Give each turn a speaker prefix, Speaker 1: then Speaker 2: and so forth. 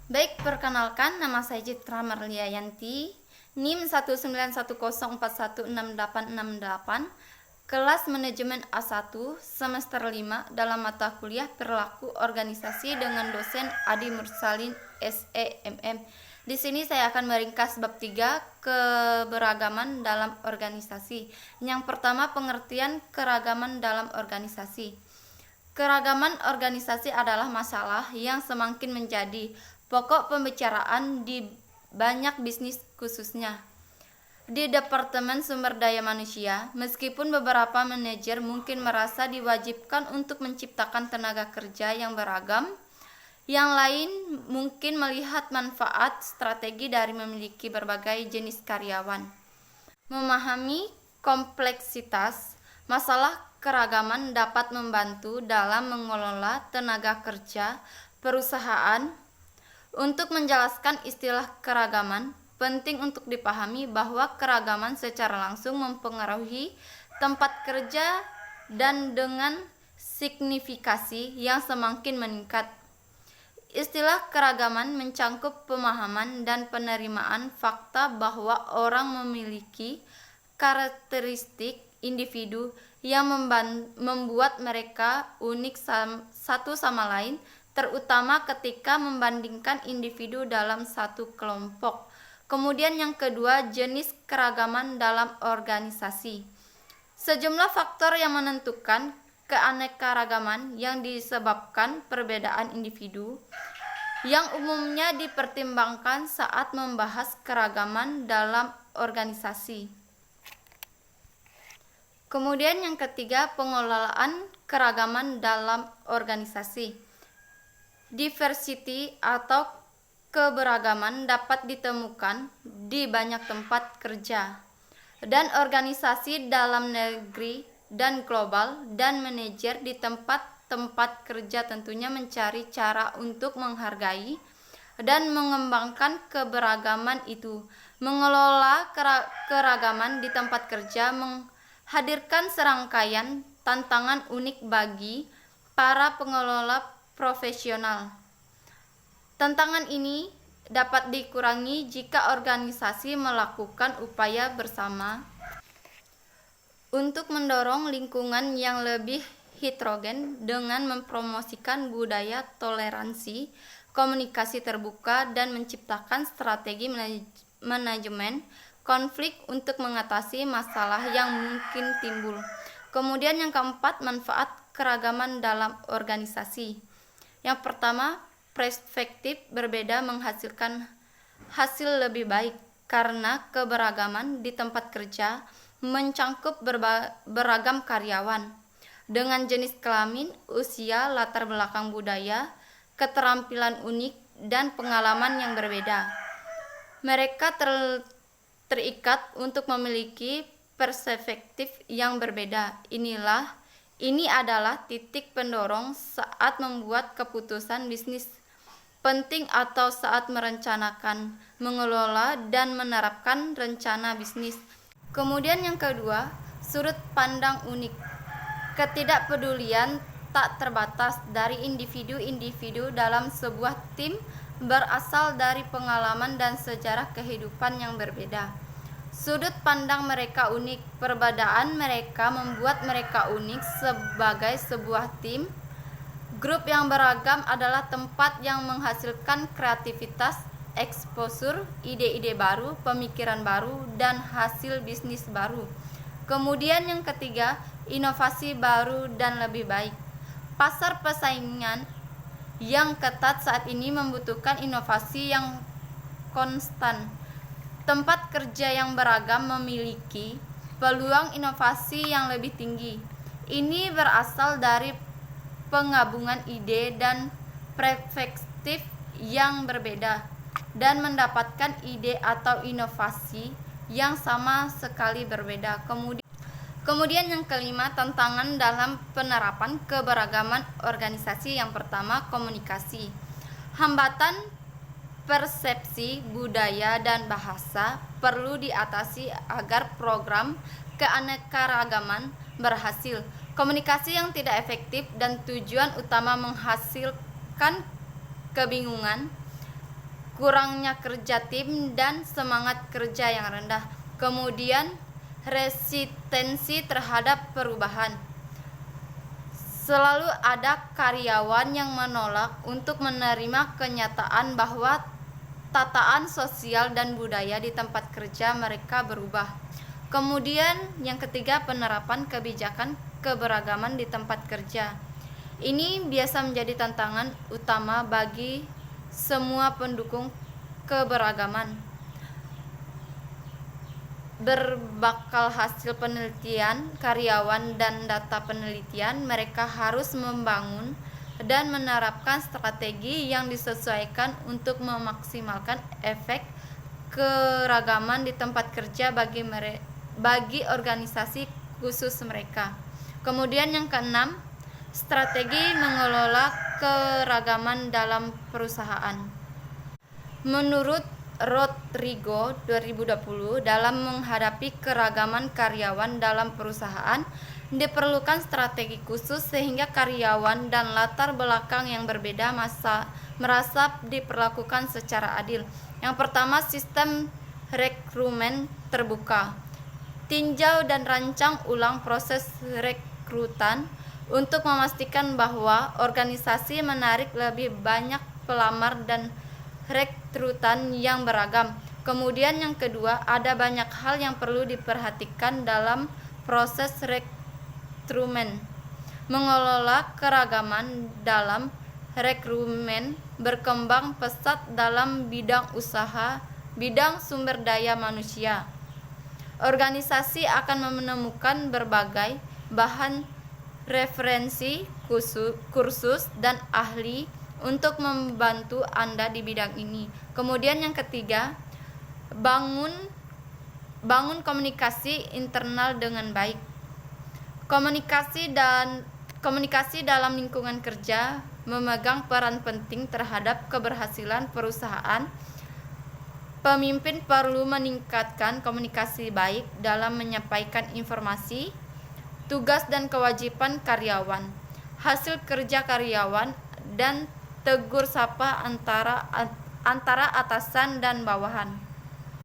Speaker 1: Baik, perkenalkan, nama saya Citra Marliayanti, NIM 191416868, kelas manajemen A1, semester 5, dalam mata kuliah perilaku organisasi dengan dosen Adi Mursalin SEMM. Di sini saya akan meringkas bab 3, keberagaman dalam organisasi. Yang pertama, pengertian keragaman dalam organisasi. Keragaman organisasi adalah masalah yang semakin menjadi pokok pembicaraan di banyak bisnis, khususnya di Departemen Sumber Daya Manusia. Meskipun beberapa manajer mungkin merasa diwajibkan untuk menciptakan tenaga kerja yang beragam, yang lain mungkin melihat manfaat strategi dari memiliki berbagai jenis karyawan. Memahami kompleksitas masalah keragaman dapat membantu dalam mengelola tenaga kerja perusahaan. Untuk menjelaskan istilah keragaman, penting untuk dipahami bahwa keragaman secara langsung mempengaruhi tempat kerja dan dengan signifikasi yang semakin meningkat. Istilah keragaman mencangkup pemahaman dan penerimaan fakta bahwa orang memiliki karakteristik individu yang membuat mereka unik satu sama lain, terutama ketika membandingkan individu dalam satu kelompok. Kemudian yang kedua, jenis keragaman dalam organisasi. Sejumlah faktor yang menentukan keanekaragaman yang disebabkan perbedaan individu, yang umumnya dipertimbangkan saat membahas keragaman dalam organisasi. Kemudian yang ketiga, pengelolaan keragaman dalam organisasi. Diversity atau keberagaman dapat ditemukan di banyak tempat kerja dan organisasi dalam negeri dan global, dan manajer di tempat-tempat kerja tentunya mencari cara untuk menghargai dan mengembangkan keberagaman itu. Mengelola keragaman di tempat kerja menghadirkan serangkaian tantangan unik bagi para pengelola profesional. Tantangan ini dapat dikurangi jika organisasi melakukan upaya bersama untuk mendorong lingkungan yang lebih heterogen dengan mempromosikan budaya toleransi, komunikasi terbuka, dan menciptakan strategi manajemen konflik untuk mengatasi masalah yang mungkin timbul. Kemudian yang keempat, manfaat keragaman dalam organisasi. Yang pertama, perspektif berbeda menghasilkan hasil lebih baik karena keberagaman di tempat kerja mencangkup beragam karyawan dengan jenis kelamin, usia, latar belakang budaya, keterampilan unik, dan pengalaman yang berbeda. Mereka terikat untuk memiliki perspektif yang berbeda. Ini adalah titik pendorong saat membuat keputusan bisnis penting atau saat merencanakan, mengelola, dan menerapkan rencana bisnis. Kemudian yang kedua, sudut pandang unik. Ketidakpedulian tak terbatas dari individu-individu dalam sebuah tim berasal dari pengalaman dan sejarah kehidupan yang berbeda. Sudut pandang mereka unik. Perbedaan mereka membuat mereka unik sebagai sebuah tim. Grup yang beragam adalah tempat yang menghasilkan kreativitas, exposure, ide-ide baru, pemikiran baru, dan hasil bisnis baru. Kemudian yang ketiga, inovasi baru dan lebih baik. Pasar persaingan yang ketat saat ini membutuhkan inovasi yang konstan. Tempat kerja yang beragam memiliki peluang inovasi yang lebih tinggi. Ini berasal dari penggabungan ide dan perspektif yang berbeda, dan mendapatkan ide atau inovasi yang sama sekali berbeda. Kemudian yang kelima, tantangan dalam penerapan keberagaman organisasi. Yang pertama, komunikasi. Hambatan persepsi, budaya, dan bahasa perlu diatasi agar program keanekaragaman berhasil. Komunikasi yang tidak efektif dan tujuan utama menghasilkan kebingungan kurangnya kerja tim dan semangat kerja yang rendah. Kemudian resistensi terhadap perubahan. Selalu ada karyawan yang menolak untuk menerima kenyataan bahwa tataan sosial dan budaya di tempat kerja mereka berubah. Kemudian yang ketiga, penerapan kebijakan keberagaman di tempat kerja. Ini biasa menjadi tantangan utama bagi semua pendukung keberagaman. Berbakal hasil penelitian karyawan dan data penelitian, mereka harus membangun dan menerapkan strategi yang disesuaikan untuk memaksimalkan efek keragaman di tempat kerja bagi organisasi khusus mereka. Kemudian yang keenam, strategi mengelola keragaman dalam perusahaan. Menurut Rodrigo 2020, dalam menghadapi keragaman karyawan dalam perusahaan diperlukan strategi khusus sehingga karyawan dan latar belakang yang berbeda merasa diperlakukan secara adil. Yang pertama, sistem rekrutmen terbuka. Tinjau dan rancang ulang proses rekrutan untuk memastikan bahwa organisasi menarik lebih banyak pelamar dan rekrutan yang beragam. Kemudian yang kedua, ada banyak hal yang perlu diperhatikan dalam proses rekrutmen. Mengelola keragaman dalam rekrutmen berkembang pesat dalam bidang usaha, bidang sumber daya manusia. Organisasi akan menemukan berbagai bahan referensi, kursus, dan ahli untuk membantu Anda di bidang ini. Kemudian yang ketiga, bangun komunikasi internal dengan baik. Komunikasi dalam lingkungan kerja memegang peran penting terhadap keberhasilan perusahaan. Pemimpin perlu meningkatkan komunikasi baik dalam menyampaikan informasi, tugas dan kewajiban karyawan, hasil kerja karyawan, dan tegur sapa antara atasan dan bawahan.